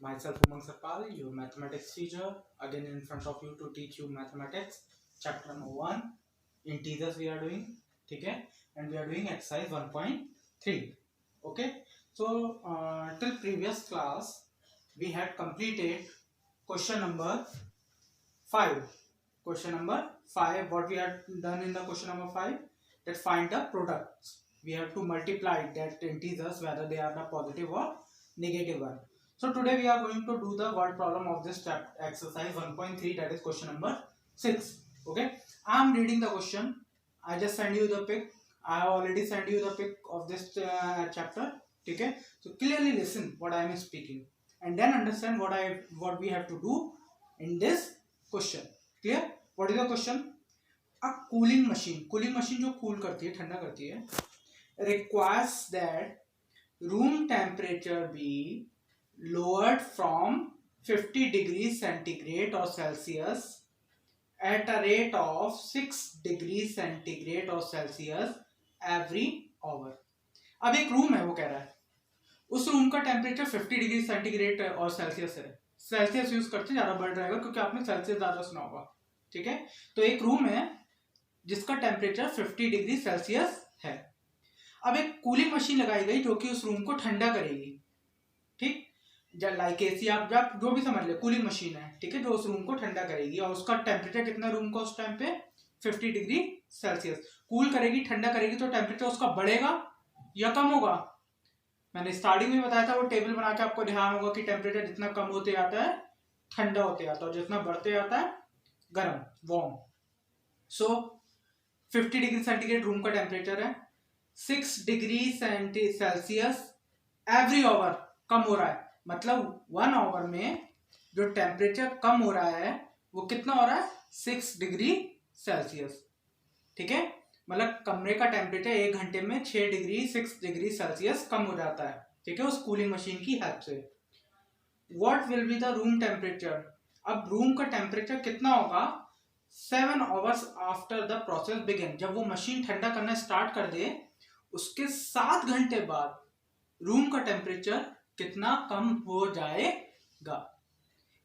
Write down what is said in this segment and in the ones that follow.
Myself Umang Sarpal, your mathematics teacher, again in front of you to teach you mathematics. Chapter number 1, integers we are doing, okay? And we are doing exercise 1.3, okay? So, till previous class, we had completed question number 5. Question number 5, what we had done in the question number 5, that find the products. We have to multiply that integers whether they are the positive or negative one. So today we are going to do the word problem of this exercise 1.3, that is question number 6. Okay, I am reading the question. I just send you the pic. I have already sent you the pic of this chapter. Okay, so clearly listen what I am speaking and then understand what we have to do in this question. Clear? What is the question? A cooling machine जो cool करती है, ठंडा करती है, requires that room temperature be lowered from 50 degrees centigrade or Celsius at a rate of 6 degrees centigrade or Celsius every hour. अब एक room है, वो कह रहा है उस रूम का टेम्परेचर 50 डिग्री सेंटीग्रेड और सेल्सियस है. सेल्सियस यूज करते ज्यादा बढ़ जाएगा क्योंकि आपने सेल्सियस ज्यादा सुना होगा. ठीक है, तो एक रूम है जिसका टेम्परेचर 50 डिग्री सेल्सियस है. अब एक कूलिंग मशीन लगाई गई जो कि उस रूम को ठंडा करेगी. ठीक, लाइक एसी आप जो भी समझ ले, कूलिंग मशीन है. ठीक है, जो उस रूम को ठंडा करेगी और उसका टेम्परेचर कितना रूम का उस टाइम पे 50 डिग्री सेल्सियस. कूल करेगी, ठंडा करेगी, तो टेम्परेचर उसका बढ़ेगा या कम होगा. मैंने स्टार्टिंग में बताया था, वो टेबल बना के आपको ध्यान होगा कि टेम्परेचर जितना कम होते जाता है ठंडा होते जाता है और जितना बढ़ते जाता है गर्म, वार्म. सो 50 डिग्री सेंटीग्रेड रूम का टेम्परेचर है, 6 डिग्री सेल्सियस एवरी आवर कम हो रहा है. मतलब 1 आवर में जो टेम्परेचर कम हो रहा है वो कितना हो रहा है? 6 डिग्री सेल्सियस. ठीक है, मतलब कमरे का टेम्परेचर 1 घंटे में 6 डिग्री 6 डिग्री सेल्सियस कम हो जाता है. ठीक है, उस कूलिंग मशीन की हेल्प से. What will be the room temperature? अब रूम का टेम्परेचर कितना होगा 7 hours after the process begin. जब वो मशीन ठंडा करना स्टार्ट कर दे उसके 7 घंटे बाद रूम का टेम्परेचर कितना कम हो जाएगा.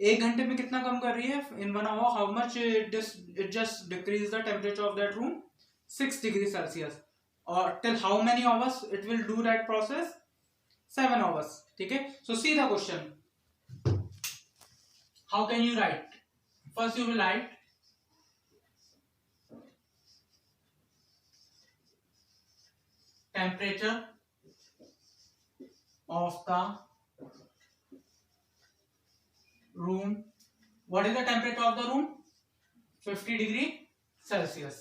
1 घंटे में कितना कम कर रही है? In 1 hour how much it just decreases the temperature of that room? 6 degree Celsius. और till how many hours it will do that process? 7 hours. ठीक है, so see the question. How can you write? First you will write temperature of the room. What is the temperature of the room? 50 degree Celsius.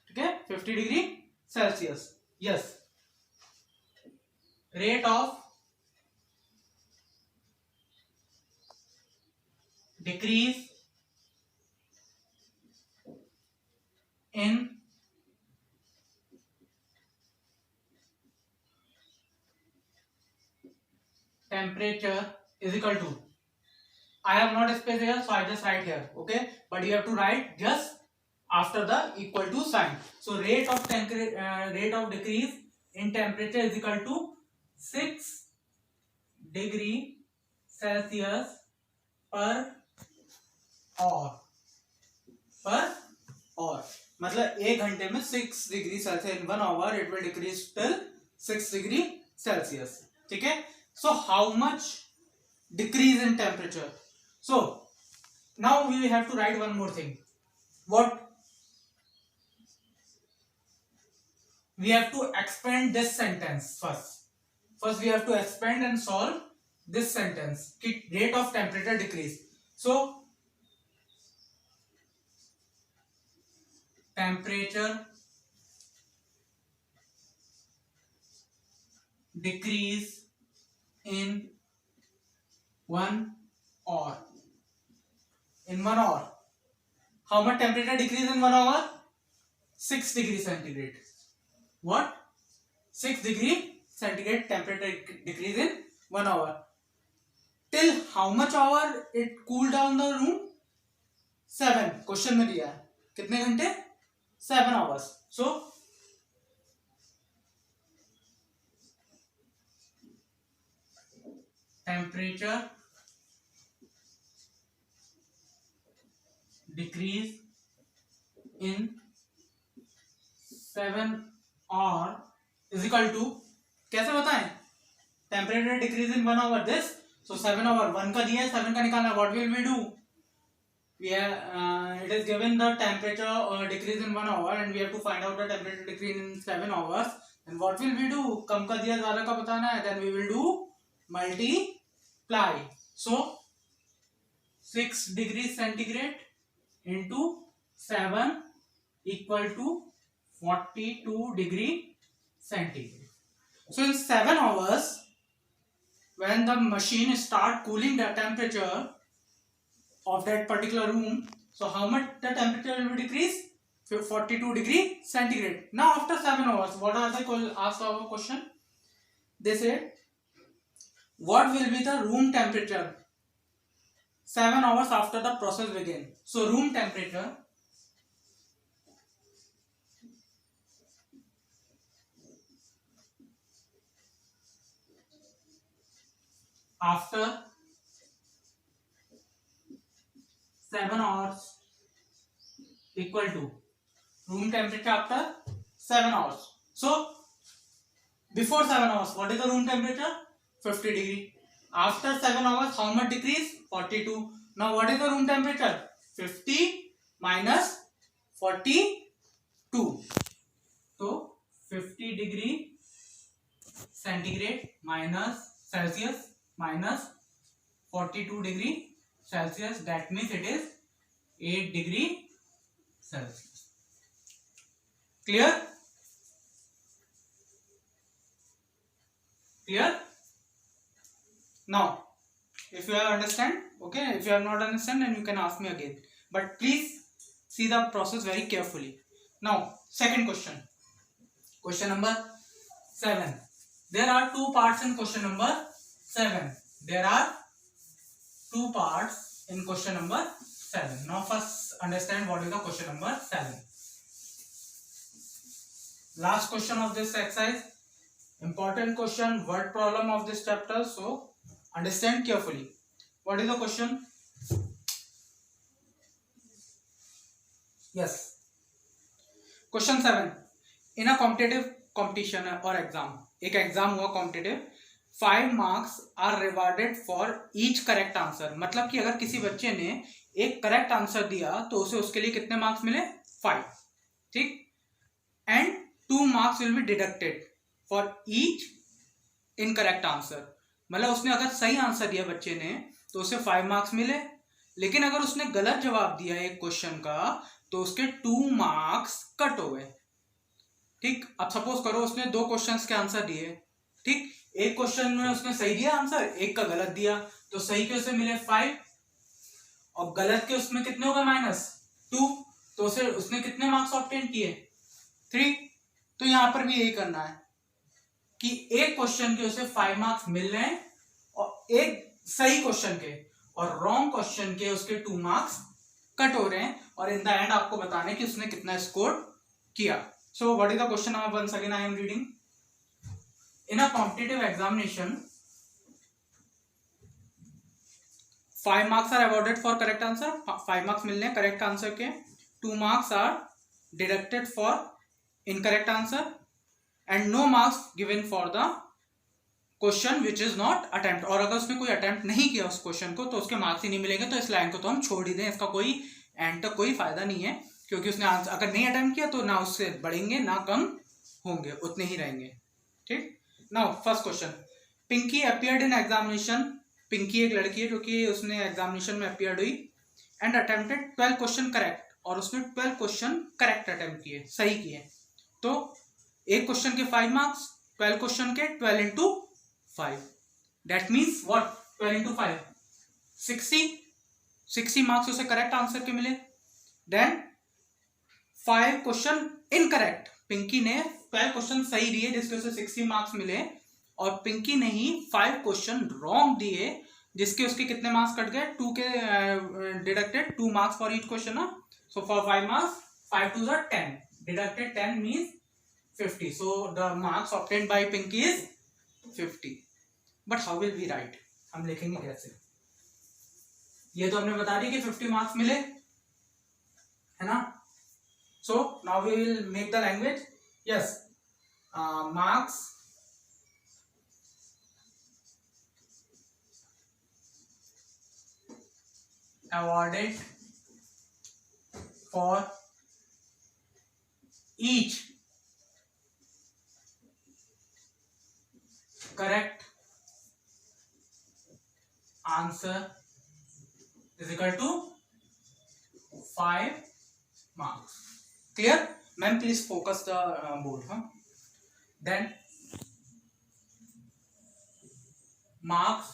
Okay, 50 degree Celsius. Yes. Rate of decrease in temperature is equal to, I have not space here so I just write here. Okay, but you have to write just after the equal to sign. So rate of decrease in temperature is equal to 6 degree Celsius per hour. मतलब 1 घंटे में 6 degree Celsius. In 1 hour it will decrease till 6 degree Celsius. ठीक है, so how much decrease in temperature? So now we have to write one more thing. What? We have to expand this sentence first we have to expand and solve this sentence. Rate of temperature decrease. So temperature decrease in 1 hour. In 1 hour, how much temperature decrease in 1 hour? 6 degree centigrade. What? 6 degree centigrade temperature decrease in 1 hour. Till how much hour it cool down the room? 7. Question में दिया है कितने घंटे? 7 hours. So temperature decrease in 7 hour is equal to, कैसे बताएं, temperature decrease in 1 hour this, so 7 hour 1 का दिया है, 7 का निकालना, what will we do, it is given the temperature decrease in 1 hour and we have to find out the temperature decrease in 7 hours, and what will we do, कम का दिया ज्यादा का बताना है, then we will do multiply, so 6 degrees centigrade into 7 equal to 42 degree centigrade. So in 7 hours, when the machine start cooling the temperature of that particular room, so how much the temperature will decrease, 42 degree centigrade. Now after 7 hours, what are they asked our question, they said what will be the room temperature 7 hours after the process begin. So room temperature after 7 hours equal to room temperature after 7 hours. So before 7 hours, what is the room temperature, 50 degree. After 7 hours, how much decrease, 42. Now what is the room temperature, 50 minus 42. So 50 degree centigrade minus Celsius minus 42 degree Celsius, that means it is 8 degree Celsius. Clear? Clear? Now if you have understand, okay, if you have not understand then you can ask me again, but please see the process very carefully. Now second question, question number 7. There are two parts in question number 7. There are two parts in question number 7. Now first understand what is the question number 7. Last question of this exercise, important question, word problem of this chapter, so understand carefully. What is the question? Yes, question 7. In a competitive competition or exam, एक exam हुआ competitive, 5 marks are rewarded for each correct answer. मतलब कि अगर किसी बच्चे ने एक correct answer दिया तो उसे उसके लिए कितने मार्क्स मिले, 5, ठीक, and 2 marks will be deducted for each incorrect answer. मतलब उसने अगर सही आंसर दिया बच्चे ने तो उसे 5 marks मिले, लेकिन अगर उसने गलत जवाब दिया एक क्वेश्चन का तो उसके 2 marks कट हो गए, ठीक. अब सपोज करो उसने 2 क्वेश्चंस के आंसर दिए, ठीक, एक क्वेश्चन में उसने सही दिया आंसर, एक का गलत दिया, तो सही के उसे मिले 5 और गलत के उसमें कितने हो गए, -2, तो उसे उसने कितने मार्क्स ऑब्टेन किए, 3. तो यहां पर भी यही करना है कि एक क्वेश्चन के उसे 5 मार्क्स मिल रहे हैं और एक सही क्वेश्चन के और रॉन्ग क्वेश्चन के उसके 2 मार्क्स कट हो रहे हैं, और इन द एंड आपको बताने कि उसने कितना स्कोर किया. So what is the question number? Once again I am reading. In a competitive examination, 5 marks are awarded for correct answer. 5 marks मिलने हैं correct answer के. 2 marks are deducted for incorrect answer, and no marks given for the question which is not attempt. और अगर उसने कोई attempt नहीं किया उस क्वेश्चन को तो उसके मार्क्स ही नहीं मिलेंगे. तो इस लाइन को तो हम छोड़ ही दें, इसका कोई एंड तक कोई फायदा नहीं है, क्योंकि उसने आंसर अगर नहीं अटेम्प्ट किया तो ना उससे बढ़ेंगे ना कम होंगे, उतने ही रहेंगे, ठीक. Now first question, Pinky appeared in examination. Pinky एक लड़की है जो कि उसने एग्जामिनेशन में अपीयर्ड हुई, एंड अटेम्प्टेड 12 क्वेश्चन करेक्ट, और उसने 12 क्वेश्चन करेक्ट अटेम्प्ट किए, सही किए. तो एक क्वेश्चन के 5 मार्क्स, 12 क्वेश्चन के 12 into 5, that means what, 12 into 5 60 marks उसे करेक्ट आंसर के मिले. देन 5 क्वेश्चन इनकरेक्ट, पिंकी ने 12 क्वेश्चन सही दिए जिसके उसे 60 मार्क्स मिले, और पिंकी ने ही 5 क्वेश्चन रॉन्ग दिए जिसके उसके कितने मार्क्स कट गए, 2 के deducted 2 marks for each question. So for 5 marks 5 2s are 10, deducted 10 means 50. So the marks obtained by Pinky is 50. But how will we write? हम लिखेंगे कैसे? ये तो हमने बता दिया कि 50 मार्क्स मिले, है ना. So now we will make the language. Yes, marks awarded for each correct answer is equal to 5 marks. Clear? Ma'am, please focus the board. Then marks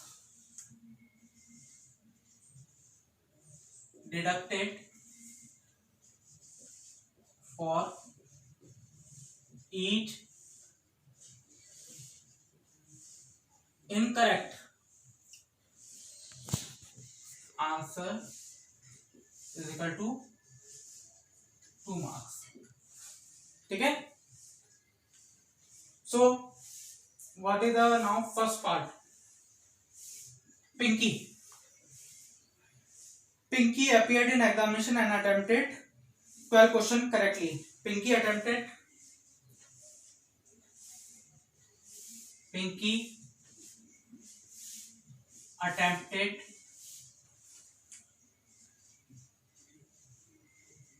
deducted for each incorrect answer is equal to 2 marks. ठीक है. So what is the now first part? Pinky appeared in examination and attempted 12 questions correctly. Pinky attempted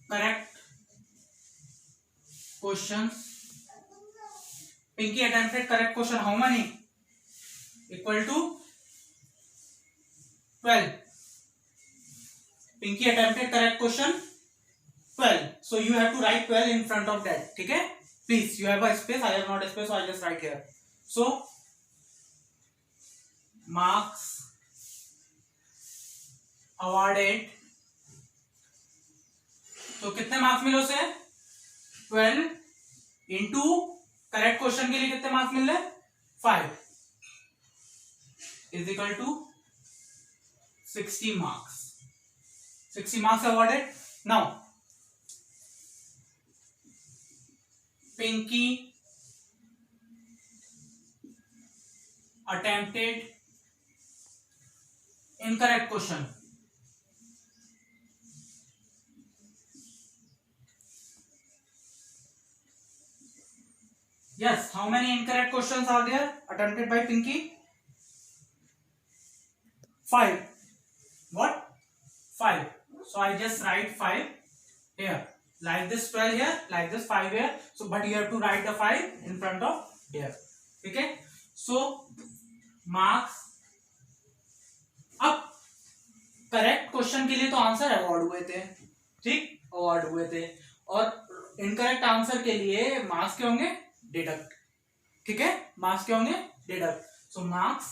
correct questions. Pinky attempted correct question how many? Equal to 12. Pinky attempted correct question 12. So you have to write 12 in front of that. ठीक है? Please, you have a space. I have not a space, so I just write here. So marks awarded. तो कितने marks मिले उसे? 12 into correct question के लिए कितने marks मिल रहे? 5 is equal to 60 marks. 60 marks awarded. Now Pinky attempted incorrect question. Yes, how many incorrect questions are there attempted by Pinky? 5. What? 5. So I just write 5 here, like this 12 here, like this 5 here. So but you have to write the 5 in front of here. Okay. So marks. अब correct question के लिए तो answer award हुए थे, ठीक, award हुए थे, और इनकरेक्ट आंसर के लिए मार्क्स क्या होंगे? डिडक्ट. ठीक है, मार्क्स क्या होंगे? Deduct. So marks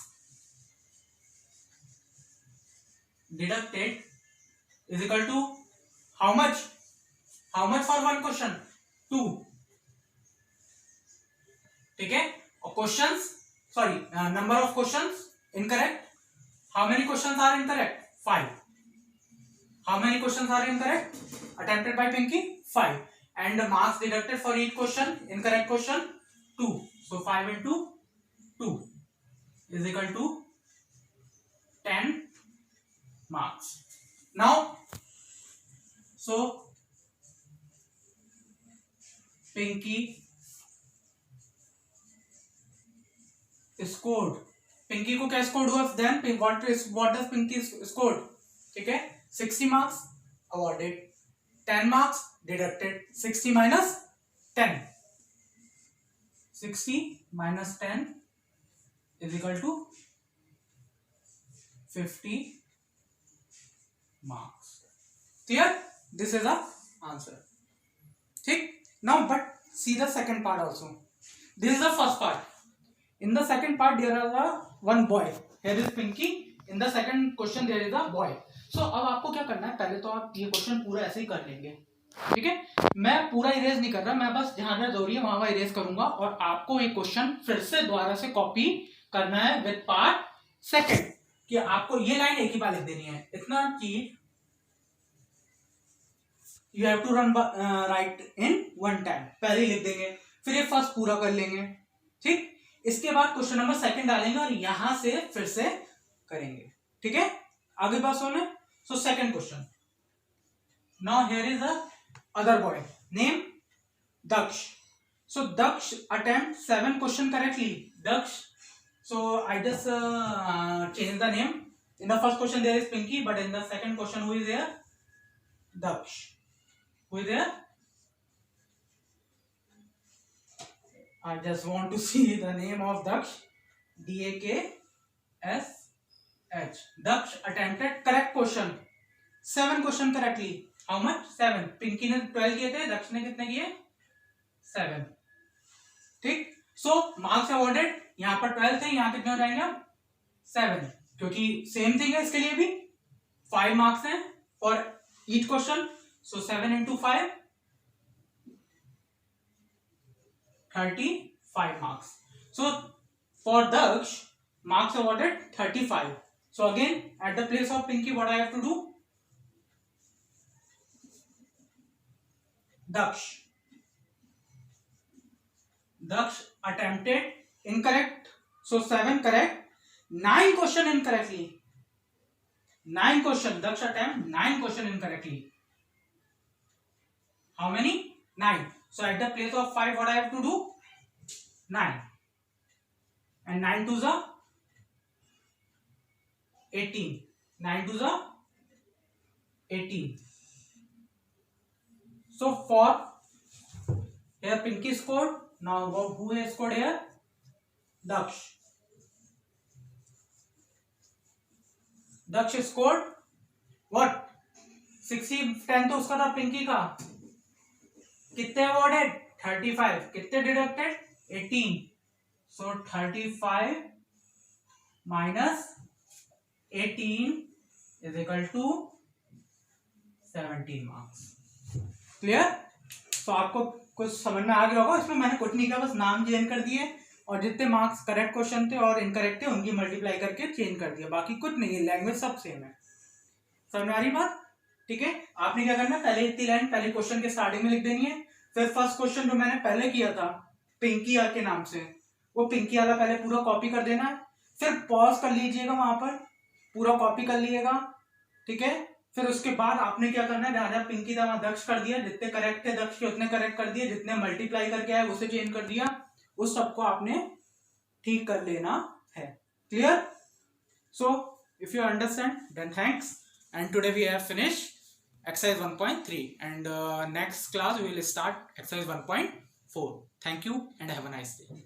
deducted is equal to how much? How much for one question? 2. ठीक है. और questions, sorry, number of questions incorrect. How many questions are incorrect? 5. How many questions are incorrect attempted by Pinky? 5. And the marks deducted for each question, incorrect question, 2. So 5 into 2 is equal to 10 marks. Now, so Pinky scored. Pinky को क्या score हुआ? Then what does Pinky scored? ठीक है, 60 marks awarded, 10 marks deducted. 60 minus 10. 60 minus 10 is equal to 50 marks. Clear? This is the answer. ठीक. Now but see the second part also. This is the first part. In the second part there is a one boy. Here is Pinky. In the second question there is a boy. So अब आपको क्या करना है? पहले तो आप ये question पूरा ऐसे ही कर लेंगे. ठीक है, मैं पूरा इरेज नहीं कर रहा, मैं बस जहां जहां जरूरी है वहां इरेज करूंगा, और आपको ये क्वेश्चन फिर से दोबारा से कॉपी करना है विद पार्ट सेकंड, कि आपको ये लाइन एक ही बार लिख देनी है. इतना चीज you have to run right in one time. पहले ही लिख देंगे, फिर ये फर्स्ट पूरा कर लेंगे. ठीक, इसके बाद क्वेश्चन नंबर सेकंड डालेंगे और यहां से फिर से करेंगे. ठीक है, आगे बात सुने. So second question. Now here is a other boy name Daksh. So Daksh attempt 7 question correctly. Daksh. So I just change the name. In the first question there is Pinky, but in the second question who is there? Daksh. Who is there? I just want to see the name of Daksh. DAKSH. Daksh attempted correct question 7 question correctly. How much? 7. Pinky ने 12 किए थे, दक्ष ने कितने किए? 7. ठीक. सो marks awarded, यहाँ पर 12 थे, यहाँ कितने हो जाएंगे अब? 7, क्योंकि सेम थिंग है इसके लिए भी. 5 मार्क्स हैं for each question. So 7 into 5 35 marks. So for Daksh, marks awarded 35. So again, at the place of Pinky, what I have to do? Daksh attempted incorrect. So 7 correct, 9 question incorrectly. 9 question. Daksh attempt 9 question incorrectly. How many? 9. So at the place of 5, what I have to do? 9. And 9 to the 18. 9 to the 18. So for here Pinky scored. Now who has scored here? Daksh. Daksh scored what? 60. 10 तो उसका था पिंकी का. कितने awarded? 35. कितने deducted? 18. So 35 minus 18 is equal to 17 marks. Clear? तो आपको कुछ समझ में आ गया होगा. इसमें मैंने कुछ नहीं किया, बस नाम चेंज कर दिए और जितने मार्क्स करेक्ट क्वेश्चन थे और इनकरेक्ट थे उनकी मल्टीप्लाई करके चेंज कर दिया. बाकी कुछ नहीं है, लैंग्वेज सब सेम है. समझ में आ रही बात? ठीक है. आपने क्या करना है, पहले इतनी लाइन पहले क्वेश्चन के स्टार्टिंग में लिख देनी है. फिर फर्स्ट क्वेश्चन जो मैंने पहले किया था पिंकी के नाम से, वो पिंकी वाला पहले पूरा कॉपी कर देना है. फिर पॉज कर लीजिएगा, वहां पर पूरा कॉपी कर लीजिएगा. ठीक है. फिर उसके बाद आपने क्या करना है, जहां पिंकी था वहां दक्ष कर दिया, जितने करेक्ट थे दक्ष के उतने करेक्ट कर दिए, जितने मल्टीप्लाई करके आए उसे चेंज कर दिया. उस सबको आपने ठीक कर लेना है. Clear? So if you understand then thanks. And today we have finished exercise 1.3 and next class we will start exercise 1.4. Thank you and have a nice day.